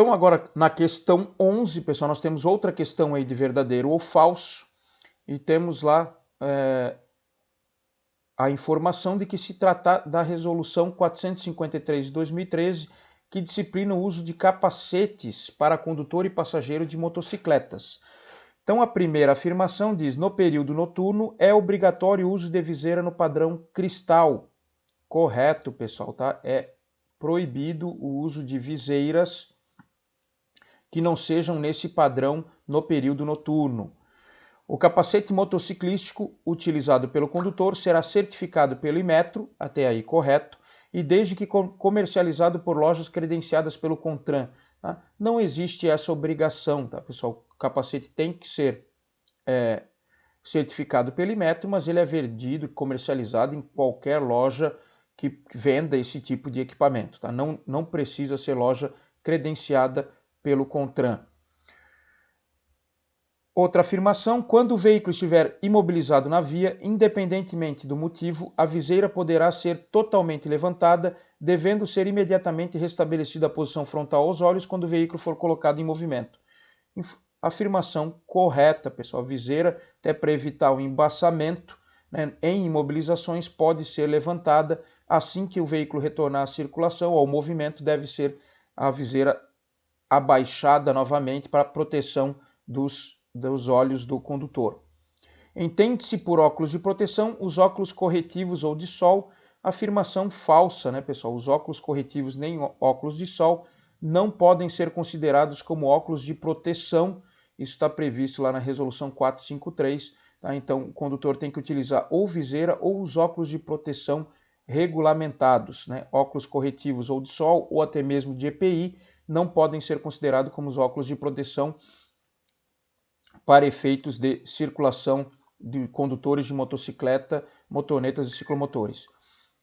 Então agora na questão 11, pessoal, nós temos outra questão aí de verdadeiro ou falso e temos lá a informação de que se trata da resolução 453 de 2013, que disciplina o uso de capacetes para condutor e passageiro de motocicletas. Então a primeira afirmação diz: no período noturno é obrigatório o uso de viseira no padrão cristal. Correto, pessoal, tá? É proibido o uso de viseiras que não sejam nesse padrão no período noturno. O capacete motociclístico utilizado pelo condutor será certificado pelo Inmetro, até aí correto, e desde que comercializado por lojas credenciadas pelo CONTRAN. Tá? Não existe essa obrigação, tá, pessoal? O capacete tem que ser certificado pelo Inmetro, mas ele é vendido e comercializado em qualquer loja que venda esse tipo de equipamento. Tá? Não precisa ser loja credenciada pelo CONTRAN. Outra afirmação: quando o veículo estiver imobilizado na via, independentemente do motivo, a viseira poderá ser totalmente levantada, devendo ser imediatamente restabelecida a posição frontal aos olhos quando o veículo for colocado em movimento. Afirmação correta, pessoal. A viseira, até para evitar o embaçamento, né, em imobilizações, pode ser levantada. Assim que o veículo retornar à circulação ou ao movimento, deve ser a viseira abaixada novamente para proteção dos olhos do condutor. Entende-se por óculos de proteção os óculos corretivos ou de sol. Afirmação falsa, né, pessoal? Os óculos corretivos nem óculos de sol não podem ser considerados como óculos de proteção. Isso está previsto lá na resolução 453. Tá? Então, o condutor tem que utilizar ou viseira ou os óculos de proteção regulamentados, né? Óculos corretivos ou de sol ou até mesmo de EPI não podem ser considerados como os óculos de proteção para efeitos de circulação de condutores de motocicleta, motonetas e ciclomotores.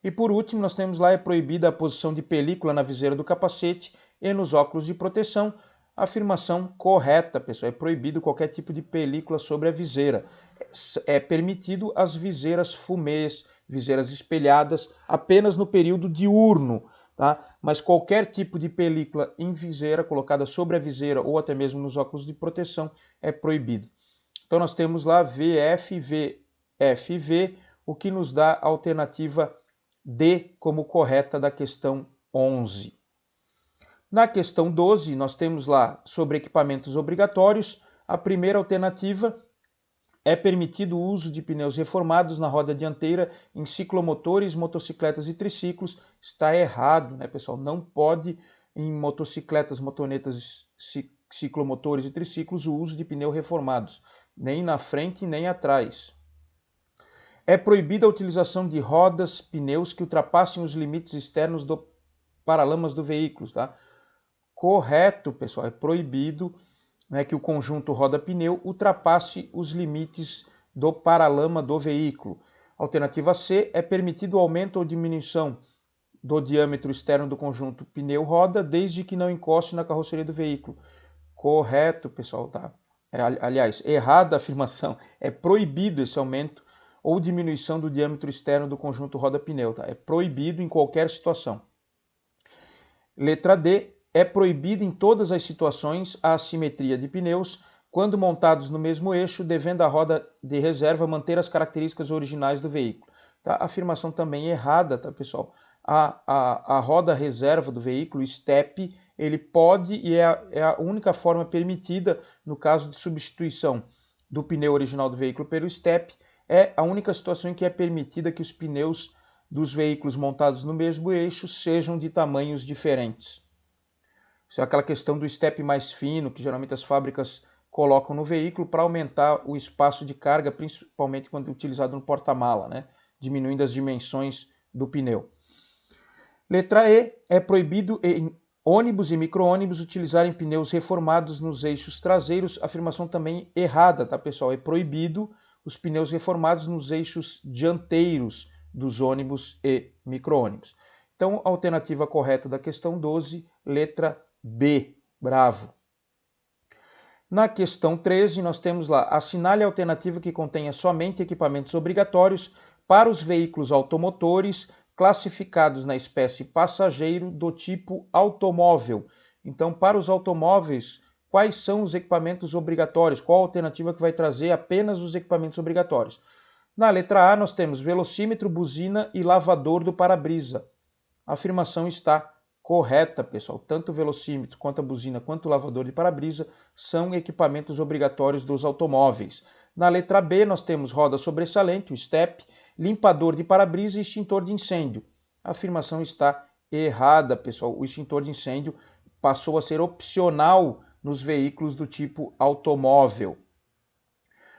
E por último, nós temos lá: é proibida a posição de película na viseira do capacete e nos óculos de proteção. Afirmação correta, pessoal. É proibido qualquer tipo de película sobre a viseira. É permitido as viseiras fumês, viseiras espelhadas, apenas no período diurno, tá? Mas qualquer tipo de película em viseira, colocada sobre a viseira ou até mesmo nos óculos de proteção, é proibido. Então nós temos lá VF, VF, V, o que nos dá a alternativa D como correta da questão 11. Na questão 12, nós temos lá sobre equipamentos obrigatórios. A primeira alternativa: é permitido o uso de pneus reformados na roda dianteira em ciclomotores, motocicletas e triciclos. Está errado, né, pessoal? Não pode em motocicletas, motonetas, ciclomotores e triciclos o uso de pneus reformados, nem na frente nem atrás. É proibida a utilização de rodas, pneus que ultrapassem os limites externos do paralamas do veículo, tá? Correto, pessoal, é proibido, né, que o conjunto roda-pneu ultrapasse os limites do paralama do veículo. Alternativa C: é permitido o aumento ou diminuição do diâmetro externo do conjunto pneu-roda, desde que não encoste na carroceria do veículo. Correto, pessoal, tá? Aliás, errada a afirmação. É proibido esse aumento ou diminuição do diâmetro externo do conjunto roda-pneu, tá? É proibido em qualquer situação. Letra D: é proibido em todas as situações a assimetria de pneus quando montados no mesmo eixo, devendo a roda de reserva manter as características originais do veículo. Tá? Afirmação também errada, tá, pessoal? A roda reserva do veículo, o step, ele pode e é a única forma permitida no caso de substituição do pneu original do veículo pelo step. É a única situação em que é permitida que os pneus dos veículos montados no mesmo eixo sejam de tamanhos diferentes. Isso é aquela questão do step mais fino, que geralmente as fábricas colocam no veículo para aumentar o espaço de carga, principalmente quando é utilizado no porta-mala, né? Diminuindo as dimensões do pneu. Letra E: é proibido em ônibus e micro-ônibus utilizarem pneus reformados nos eixos traseiros. Afirmação também errada, tá, pessoal? É proibido os pneus reformados nos eixos dianteiros dos ônibus e micro-ônibus. Então, a alternativa correta da questão 12, letra B. Bravo. Na questão 13, nós temos lá: assinale a alternativa que contenha somente equipamentos obrigatórios para os veículos automotores classificados na espécie passageiro do tipo automóvel. Então, para os automóveis, quais são os equipamentos obrigatórios? Qual a alternativa que vai trazer apenas os equipamentos obrigatórios? Na letra A, nós temos velocímetro, buzina e lavador do para-brisa. A afirmação está correta, pessoal. Tanto o velocímetro, quanto a buzina, quanto o lavador de para-brisa são equipamentos obrigatórios dos automóveis. Na letra B, nós temos roda sobressalente, o step, limpador de para-brisa e extintor de incêndio. A afirmação está errada, pessoal. O extintor de incêndio passou a ser opcional nos veículos do tipo automóvel.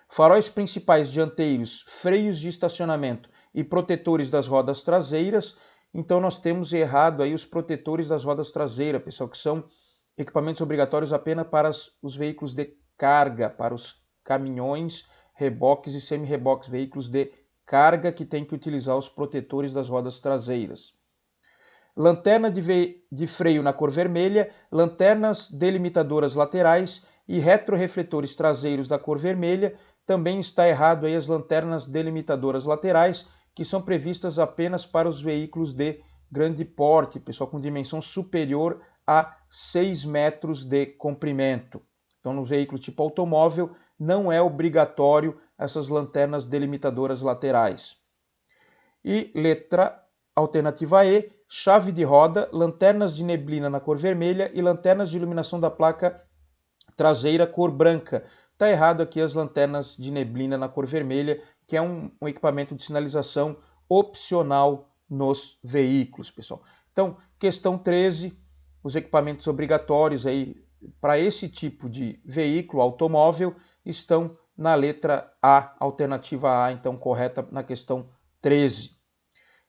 Faróis principais dianteiros, freios de estacionamento e protetores das rodas traseiras. Então nós temos errado aí os protetores das rodas traseiras, pessoal, que são equipamentos obrigatórios apenas para os veículos de carga, para os caminhões, reboques e semi-reboques, veículos de carga que tem que utilizar os protetores das rodas traseiras. Lanterna de freio na cor vermelha, lanternas delimitadoras laterais e retrorefletores traseiros da cor vermelha. Também está errado aí as lanternas delimitadoras laterais, que são previstas apenas para os veículos de grande porte, pessoal, com dimensão superior a 6 metros de comprimento. Então, no veículo tipo automóvel, não é obrigatório essas lanternas delimitadoras laterais. E alternativa E, chave de roda, lanternas de neblina na cor vermelha e lanternas de iluminação da placa traseira cor branca. Está errado aqui as lanternas de neblina na cor vermelha, que é um equipamento de sinalização opcional nos veículos, pessoal. Então, questão 13, os equipamentos obrigatórios aí para esse tipo de veículo automóvel estão na letra A, alternativa A, então correta na questão 13.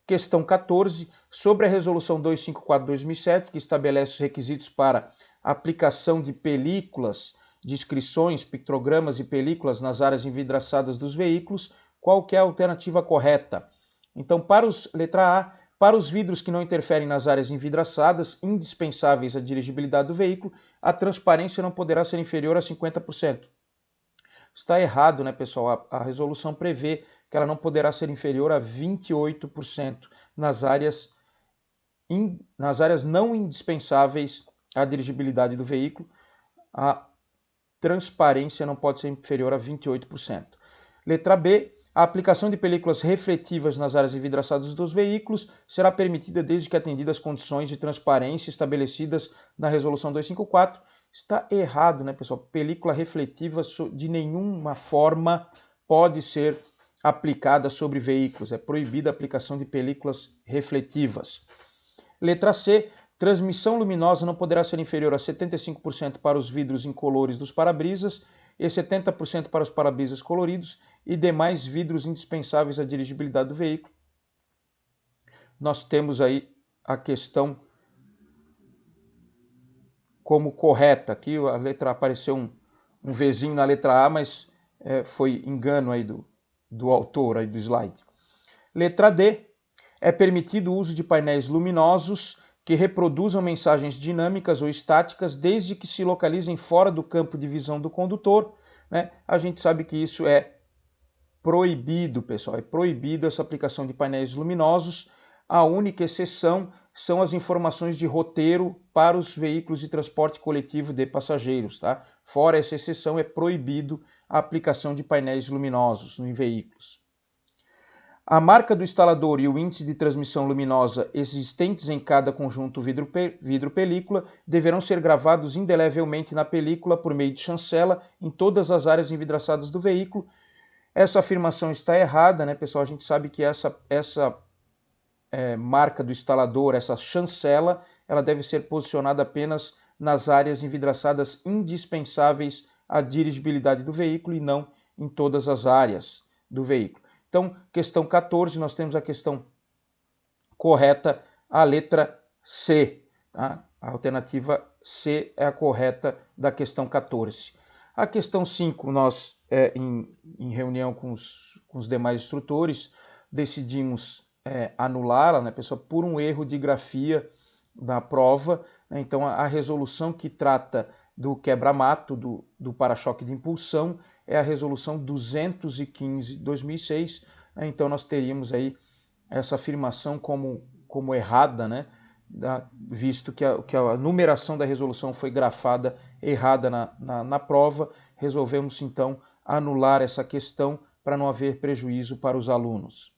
Questão 14, sobre a Resolução 254/2007, que estabelece os requisitos para aplicação de películas, de inscrições, pictogramas e películas nas áreas envidraçadas dos veículos, qual que é a alternativa correta? Então, letra A, para os vidros que não interferem nas áreas envidraçadas, indispensáveis à dirigibilidade do veículo, a transparência não poderá ser inferior a 50%. Está errado, né, pessoal? A resolução prevê que ela não poderá ser inferior a 28% nas áreas não indispensáveis à dirigibilidade do veículo. A transparência não pode ser inferior a 28%. Letra B, a aplicação de películas refletivas nas áreas envidraçadas dos veículos será permitida desde que atendidas as condições de transparência estabelecidas na Resolução 254. Está errado, né, pessoal? Película refletiva de nenhuma forma pode ser aplicada sobre veículos. É proibida a aplicação de películas refletivas. Letra C, transmissão luminosa não poderá ser inferior a 75% para os vidros incolores dos para-brisas e 70% para os para-brisas coloridos e demais vidros indispensáveis à dirigibilidade do veículo. Nós temos aí a questão como correta. Aqui a letra apareceu um Vzinho na letra A, mas foi engano aí do autor aí do slide. Letra D, é permitido o uso de painéis luminosos que reproduzam mensagens dinâmicas ou estáticas desde que se localizem fora do campo de visão do condutor, né? A gente sabe que isso é proibido, pessoal, é proibido essa aplicação de painéis luminosos. A única exceção são as informações de roteiro para os veículos de transporte coletivo de passageiros, tá? Fora essa exceção, é proibido a aplicação de painéis luminosos em veículos. A marca do instalador e o índice de transmissão luminosa existentes em cada conjunto vidro-película deverão ser gravados indelevelmente na película por meio de chancela em todas as áreas envidraçadas do veículo. Essa afirmação está errada, né, pessoal? A gente sabe que essa marca do instalador, essa chancela, ela deve ser posicionada apenas nas áreas envidraçadas indispensáveis à dirigibilidade do veículo e não em todas as áreas do veículo. Então, questão 14, nós temos a questão correta, a letra C. Tá? A alternativa C é a correta da questão 14. A questão 5, nós, em reunião com os demais instrutores, decidimos anulá-la, né, pessoal, por um erro de grafia da prova. Né? Então, a resolução que trata do quebra-mato, do para-choque de impulsão, é a resolução 215/2006. Então, nós teríamos aí essa afirmação como errada, né? visto que a numeração da resolução foi grafada errada na prova, resolvemos então anular essa questão para não haver prejuízo para os alunos.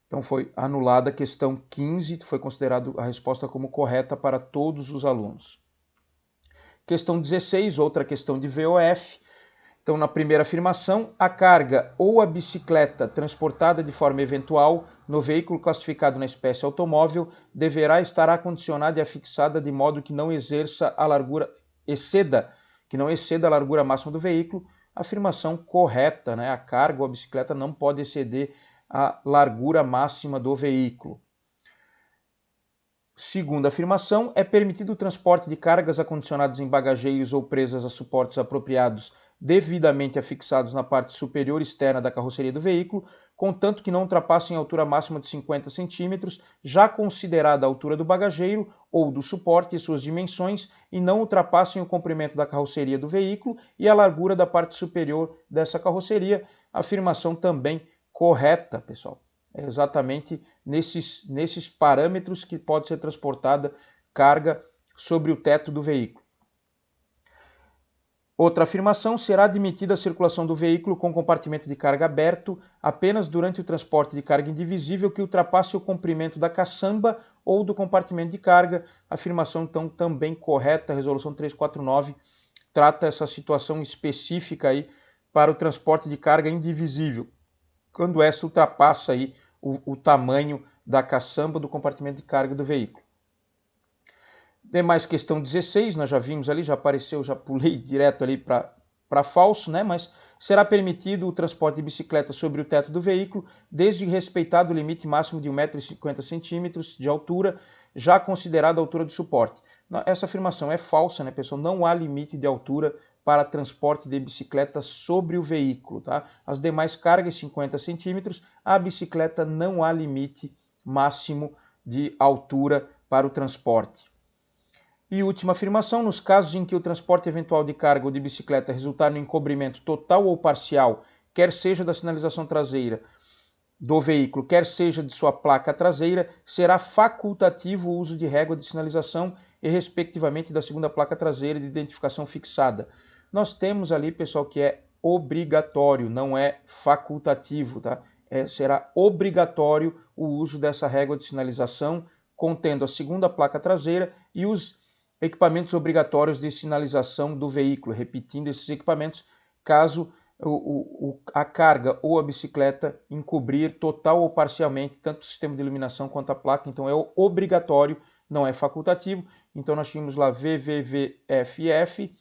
Então foi anulada a questão 15, foi considerada a resposta como correta para todos os alunos. Questão 16, outra questão de VOF. Então, na primeira afirmação, a carga ou a bicicleta transportada de forma eventual no veículo classificado na espécie automóvel deverá estar acondicionada e afixada de modo que não exceda a largura máxima do veículo. Afirmação correta, né? A carga ou a bicicleta não pode exceder a largura máxima do veículo. Segunda afirmação, é permitido o transporte de cargas acondicionadas em bagageiros ou presas a suportes apropriados devidamente afixados na parte superior externa da carroceria do veículo, contanto que não ultrapassem a altura máxima de 50 centímetros, já considerada a altura do bagageiro ou do suporte e suas dimensões, e não ultrapassem o comprimento da carroceria do veículo e a largura da parte superior dessa carroceria. Afirmação também correta, pessoal. É exatamente nesses parâmetros que pode ser transportada carga sobre o teto do veículo. Outra afirmação, será admitida a circulação do veículo com compartimento de carga aberto apenas durante o transporte de carga indivisível que ultrapasse o comprimento da caçamba ou do compartimento de carga. Afirmação, então, também correta. A resolução 349 trata essa situação específica aí para o transporte de carga indivisível, quando essa ultrapassa aí o tamanho da caçamba do compartimento de carga do veículo. Demais questão 16, nós já vimos ali, já apareceu, já pulei direto ali para falso, né? Mas será permitido o transporte de bicicleta sobre o teto do veículo, desde respeitado o limite máximo de 1,50 m de altura, já considerada a altura do suporte. Essa afirmação é falsa, né, pessoal? Não há limite de altura para transporte de bicicleta sobre o veículo, tá? As demais cargas 50 centímetros, a bicicleta não há limite máximo de altura para o transporte. E última afirmação, nos casos em que o transporte eventual de carga ou de bicicleta resultar no encobrimento total ou parcial, quer seja da sinalização traseira do veículo, quer seja de sua placa traseira, será facultativo o uso de régua de sinalização e, respectivamente, da segunda placa traseira de identificação fixada. Nós temos ali, pessoal, que é obrigatório, não é facultativo, tá? Será obrigatório o uso dessa régua de sinalização, contendo a segunda placa traseira e os equipamentos obrigatórios de sinalização do veículo, repetindo esses equipamentos, caso a carga ou a bicicleta encobrir total ou parcialmente tanto o sistema de iluminação quanto a placa. Então é obrigatório, não é facultativo. Então nós tínhamos lá VVVFF,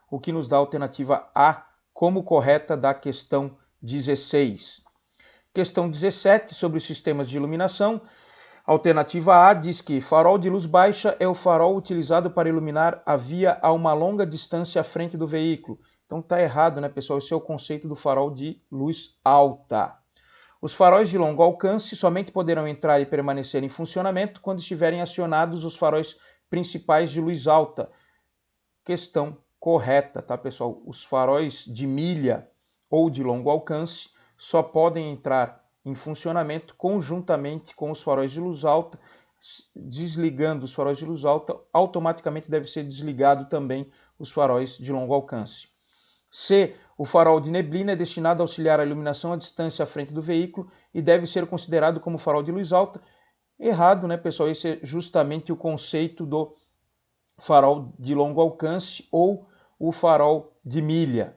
o que nos dá a alternativa A como correta da questão 16. Questão 17, sobre os sistemas de iluminação. Alternativa A diz que farol de luz baixa é o farol utilizado para iluminar a via a uma longa distância à frente do veículo. Então está errado, né, pessoal? Esse é o conceito do farol de luz alta. Os faróis de longo alcance somente poderão entrar e permanecer em funcionamento quando estiverem acionados os faróis principais de luz alta. Questão correta, tá, pessoal? Os faróis de milha ou de longo alcance só podem entrar em funcionamento conjuntamente com os faróis de luz alta. Desligando os faróis de luz alta, automaticamente deve ser desligado também os faróis de longo alcance. C. O farol de neblina é destinado a auxiliar a iluminação à distância à frente do veículo e deve ser considerado como farol de luz alta. Errado, né, pessoal? Esse é justamente o conceito do farol de longo alcance ou o farol de milha.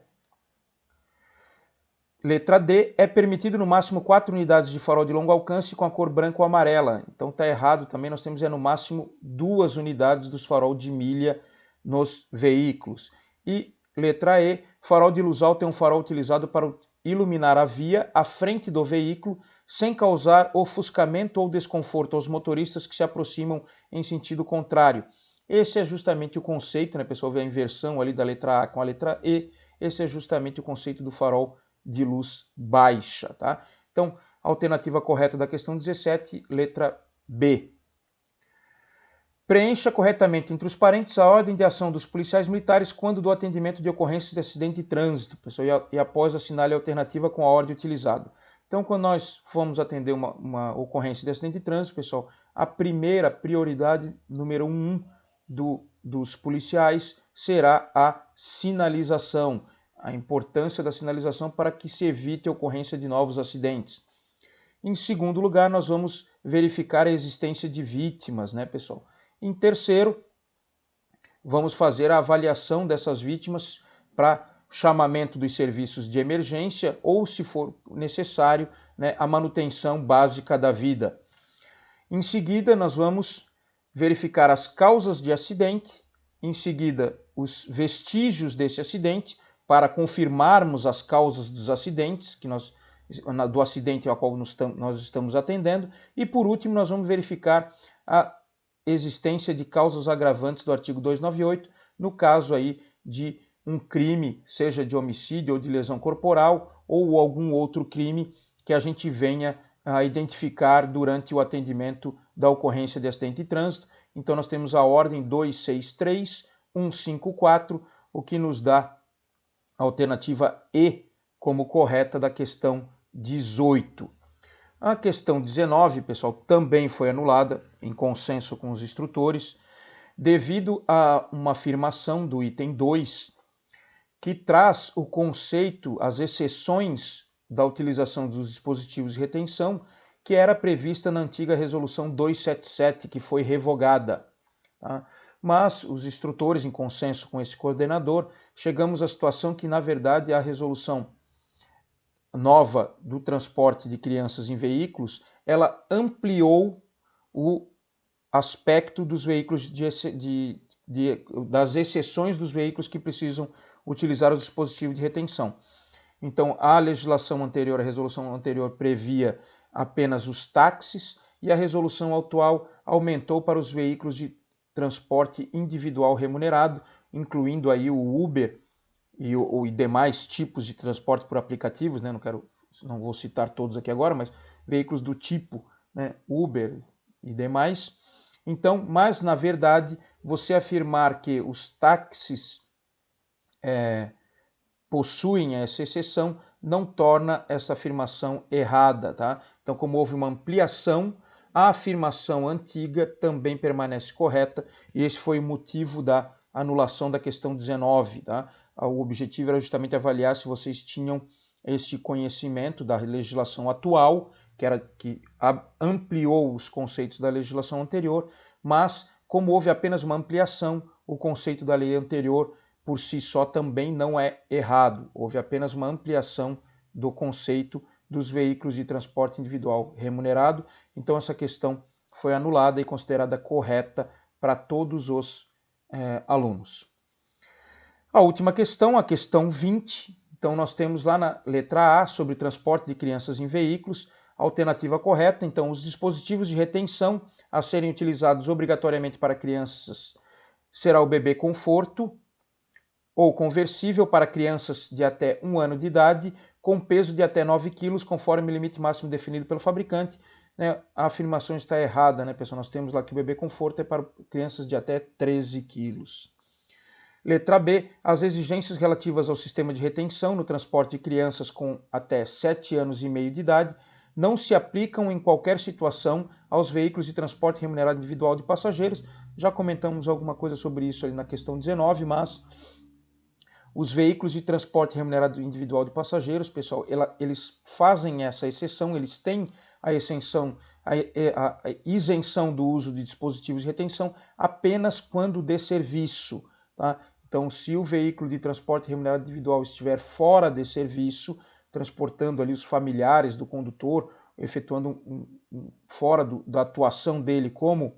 Letra D, é permitido no máximo 4 unidades de farol de longo alcance com a cor branca ou amarela. Então está errado também, nós temos no máximo 2 unidades dos farol de milha nos veículos. E letra E, farol de luz alta é um farol utilizado para iluminar a via à frente do veículo sem causar ofuscamento ou desconforto aos motoristas que se aproximam em sentido contrário. Esse é justamente o conceito, né, pessoal? Vê a inversão ali da letra A com a letra E. Esse é justamente o conceito do farol de luz baixa, tá? Então, a alternativa correta da questão 17, letra B. Preencha corretamente entre os parênteses a ordem de ação dos policiais militares quando do atendimento de ocorrências de acidente de trânsito, pessoal, e após assinale a alternativa com a ordem utilizada. Então, quando nós formos atender uma ocorrência de acidente de trânsito, pessoal, a primeira prioridade, número 1, dos policiais será a sinalização, a importância da sinalização para que se evite a ocorrência de novos acidentes. Em segundo lugar, nós vamos verificar a existência de vítimas, né, pessoal? Em terceiro, vamos fazer a avaliação dessas vítimas para chamamento dos serviços de emergência ou, se for necessário, né, a manutenção básica da vida. Em seguida, nós vamos verificar as causas de acidente, em seguida, os vestígios desse acidente, para confirmarmos as causas dos acidentes, do acidente ao qual nós estamos atendendo, e por último, nós vamos verificar a existência de causas agravantes do artigo 298, no caso aí de um crime, seja de homicídio ou de lesão corporal, ou algum outro crime que a gente venha a identificar durante o atendimento da ocorrência de acidente de trânsito. Então nós temos a ordem 263154, o que nos dá a alternativa E como correta da questão 18. A questão 19, pessoal, também foi anulada em consenso com os instrutores, devido a uma afirmação do item 2, que traz o conceito, as exceções da utilização dos dispositivos de retenção, que era prevista na antiga resolução 277, que foi revogada. Tá? Mas os instrutores, em consenso com esse coordenador, chegamos à situação que, na verdade, a resolução nova do transporte de crianças em veículos, ela ampliou o aspecto dos veículos das exceções dos veículos que precisam utilizar os dispositivos de retenção. Então, a legislação anterior, a resolução anterior previa apenas os táxis e a resolução atual aumentou para os veículos de transporte individual remunerado, incluindo aí o Uber e demais tipos de transporte por aplicativos, né? Não vou citar todos aqui agora, mas veículos do tipo, né, Uber e demais. Então, mas na verdade, você afirmar que os táxis possuem essa exceção não torna essa afirmação errada, tá? Então, como houve uma ampliação, a afirmação antiga também permanece correta e esse foi o motivo da anulação da questão 19, tá? O objetivo era justamente avaliar se vocês tinham este conhecimento da legislação atual, que ampliou os conceitos da legislação anterior, mas como houve apenas uma ampliação, o conceito da lei anterior por si só também não é errado. Houve apenas uma ampliação do conceito dos veículos de transporte individual remunerado, então essa questão foi anulada e considerada correta para todos os alunos. A última questão, a questão 20, então nós temos lá na letra A, sobre transporte de crianças em veículos, alternativa correta, então os dispositivos de retenção a serem utilizados obrigatoriamente para crianças será o bebê conforto, ou conversível para crianças de até 1 ano de idade, com peso de até 9 kg, conforme o limite máximo definido pelo fabricante. Né? A afirmação está errada, né, pessoal? Nós temos lá que o bebê conforto é para crianças de até 13 kg. Letra B, as exigências relativas ao sistema de retenção no transporte de crianças com até 7 anos e meio de idade não se aplicam em qualquer situação aos veículos de transporte remunerado individual de passageiros. Já comentamos alguma coisa sobre isso ali na questão 19, mas os veículos de transporte remunerado individual de passageiros, pessoal, eles fazem essa exceção, eles têm a isenção do uso de dispositivos de retenção apenas quando de serviço. Tá? Então, se o veículo de transporte remunerado individual estiver fora de serviço, transportando ali os familiares do condutor, efetuando fora da atuação dele como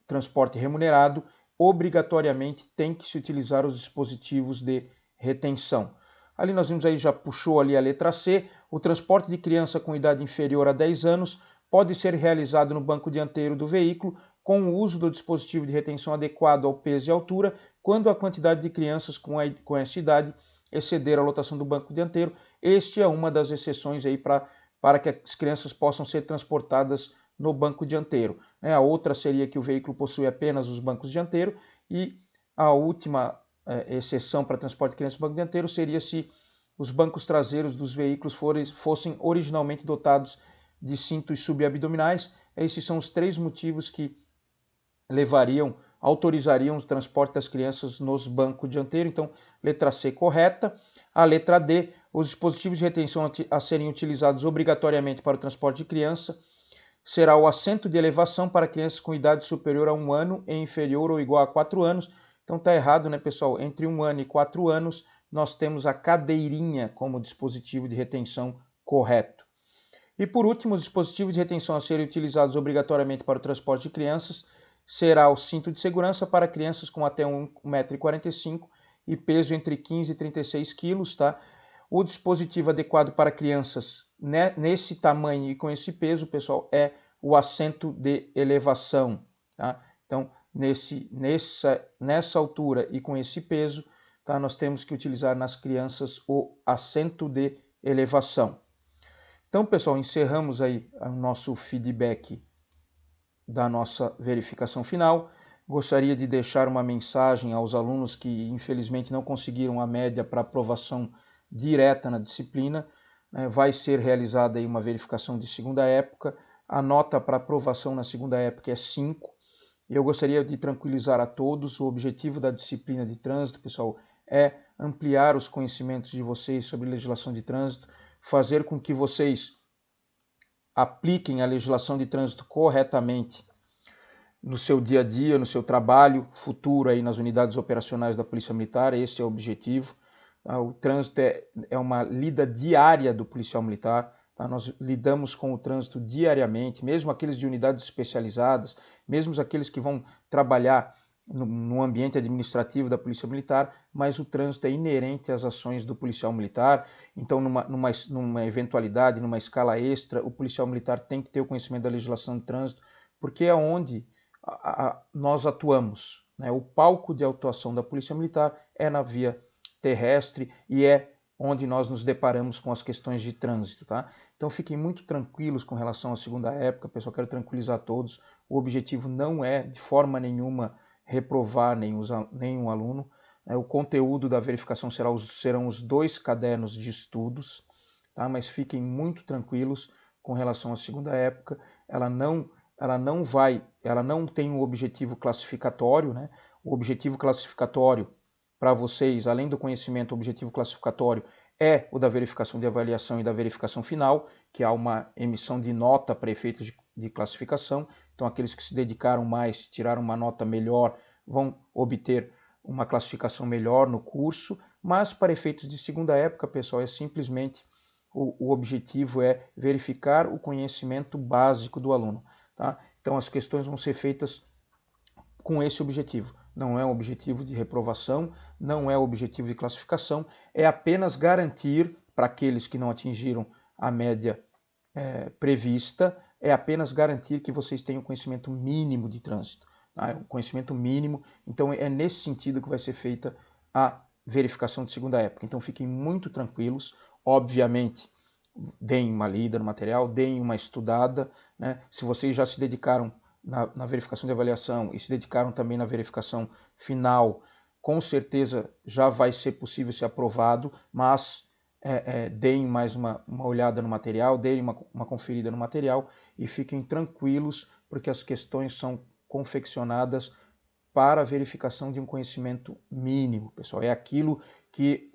transporte remunerado, obrigatoriamente tem que se utilizar os dispositivos de retenção. Ali nós vimos aí, já puxou ali a letra C, o transporte de criança com idade inferior a 10 anos pode ser realizado no banco dianteiro do veículo com o uso do dispositivo de retenção adequado ao peso e altura, quando a quantidade de crianças com essa idade exceder a lotação do banco dianteiro. Este é uma das exceções aí para que as crianças possam ser transportadas no banco dianteiro. A outra seria que o veículo possui apenas os bancos dianteiros e a última exceção para transporte de crianças no banco dianteiro seria se os bancos traseiros dos veículos fossem originalmente dotados de cintos subabdominais. esses são os 3 motivos que autorizariam o transporte das crianças nos bancos dianteiros. Então, letra C correta. A letra D, os dispositivos de retenção a serem utilizados obrigatoriamente para o transporte de criança será o assento de elevação para crianças com idade superior a 1 ano e inferior ou igual a 4 anos. Então tá errado, né, pessoal? Entre 1 ano e 4 anos, nós temos a cadeirinha como dispositivo de retenção correto. E por último, os dispositivos de retenção a serem utilizados obrigatoriamente para o transporte de crianças será o cinto de segurança para crianças com até 1,45 m e peso entre 15 e 36 kg, tá? O dispositivo adequado para crianças nesse tamanho e com esse peso, pessoal, é o assento de elevação, tá? Então, nessa altura e com esse peso, tá? Nós temos que utilizar nas crianças o assento de elevação. Então, pessoal, encerramos aí o nosso feedback da nossa verificação final. Gostaria de deixar uma mensagem aos alunos que infelizmente não conseguiram a média para aprovação direta na disciplina. Vai ser realizada aí uma verificação de segunda época. A nota para aprovação na segunda época é 5. Eu gostaria de tranquilizar a todos. O objetivo da disciplina de trânsito, pessoal, é ampliar os conhecimentos de vocês sobre legislação de trânsito, fazer com que vocês apliquem a legislação de trânsito corretamente no seu dia a dia, no seu trabalho futuro aí nas unidades operacionais da Polícia Militar. Esse é o objetivo. O trânsito é uma lida diária do policial militar. Nós lidamos com o trânsito diariamente, mesmo aqueles de unidades especializadas, mesmo aqueles que vão trabalhar no ambiente administrativo da Polícia Militar, mas o trânsito é inerente às ações do policial militar. Então, numa eventualidade, numa escala extra, o policial militar tem que ter o conhecimento da legislação de trânsito, porque é onde nós atuamos, né? O palco de atuação da Polícia Militar é na via terrestre e é onde nós nos deparamos com as questões de trânsito, tá? Então fiquem muito tranquilos com relação à segunda época, pessoal, quero tranquilizar todos. O objetivo não é de forma nenhuma reprovar nenhum aluno. O conteúdo da verificação serão os 2 cadernos de estudos, tá? Mas fiquem muito tranquilos com relação à segunda época. Ela não tem um objetivo classificatório, né? O objetivo classificatório para vocês, além do conhecimento, o objetivo classificatório é o da verificação de avaliação e da verificação final, que há uma emissão de nota para efeitos de classificação. Então, aqueles que se dedicaram mais, tiraram uma nota melhor, vão obter uma classificação melhor no curso, mas para efeitos de segunda época, pessoal, é simplesmente o objetivo é verificar o conhecimento básico do aluno, tá? Então, as questões vão ser feitas com esse objetivo. Não é um objetivo de reprovação, não é um objetivo de classificação, é apenas garantir para aqueles que não atingiram a média prevista, é apenas garantir que vocês tenham conhecimento mínimo de trânsito. Tá? Um conhecimento mínimo, então é nesse sentido que vai ser feita a verificação de segunda época. Então fiquem muito tranquilos, obviamente deem uma lida no material, deem uma estudada, né? Se vocês já se dedicaram na verificação de avaliação e se dedicaram também na verificação final, com certeza já vai ser possível ser aprovado, mas deem mais uma olhada no material, deem uma conferida no material e fiquem tranquilos, porque as questões são confeccionadas para a verificação de um conhecimento mínimo, pessoal. É aquilo que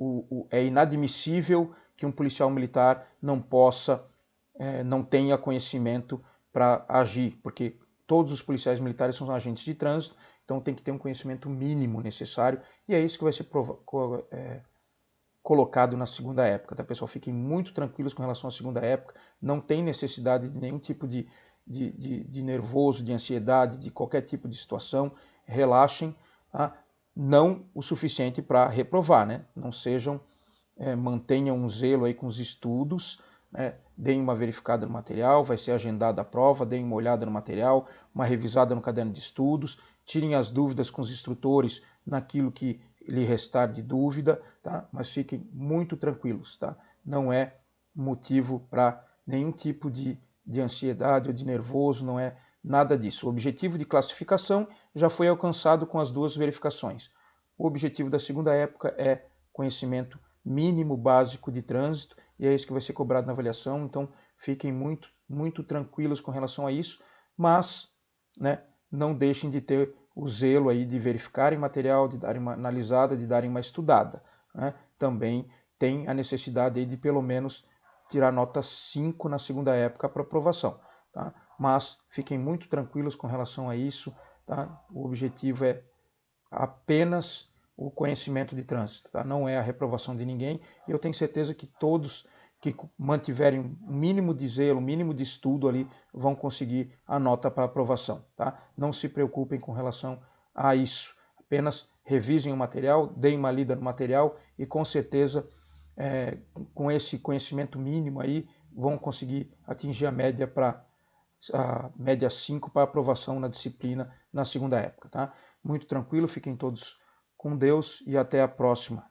é inadmissível que um policial militar não tenha conhecimento para agir, porque todos os policiais militares são agentes de trânsito, então tem que ter um conhecimento mínimo necessário, e é isso que vai ser colocado na segunda época, tá, pessoal? Fiquem muito tranquilos com relação à segunda época, não tem necessidade de nenhum tipo de nervoso, de ansiedade, de qualquer tipo de situação. Relaxem, tá? Não o suficiente para reprovar, né? Não sejam, mantenham um zelo aí com os estudos, né? Deem uma verificada no material, vai ser agendada a prova, deem uma olhada no material, uma revisada no caderno de estudos, tirem as dúvidas com os instrutores naquilo que lhe restar de dúvida, tá? Mas fiquem muito tranquilos, tá? Não é motivo para nenhum tipo de ansiedade ou de nervoso, não é nada disso. O objetivo de classificação já foi alcançado com as 2 verificações. O objetivo da segunda época é conhecimento mínimo básico de trânsito, e é isso que vai ser cobrado na avaliação, então fiquem muito, muito tranquilos com relação a isso. mas, né, não deixem de ter o zelo aí de verificarem material, de darem uma analisada, de darem uma estudada, né? Também tem a necessidade aí de pelo menos tirar nota 5 na segunda época para aprovação, tá? Mas fiquem muito tranquilos com relação a isso, tá? O objetivo é apenas o conhecimento de trânsito, tá? Não é a reprovação de ninguém, e eu tenho certeza que todos que mantiverem um mínimo de zelo, um mínimo de estudo ali, vão conseguir a nota para aprovação, tá? Não se preocupem com relação a isso, apenas revisem o material, deem uma lida no material e com certeza com esse conhecimento mínimo aí vão conseguir atingir a média 5 para aprovação na disciplina na segunda época, tá? Muito tranquilo, fiquem todos com Deus e até a próxima.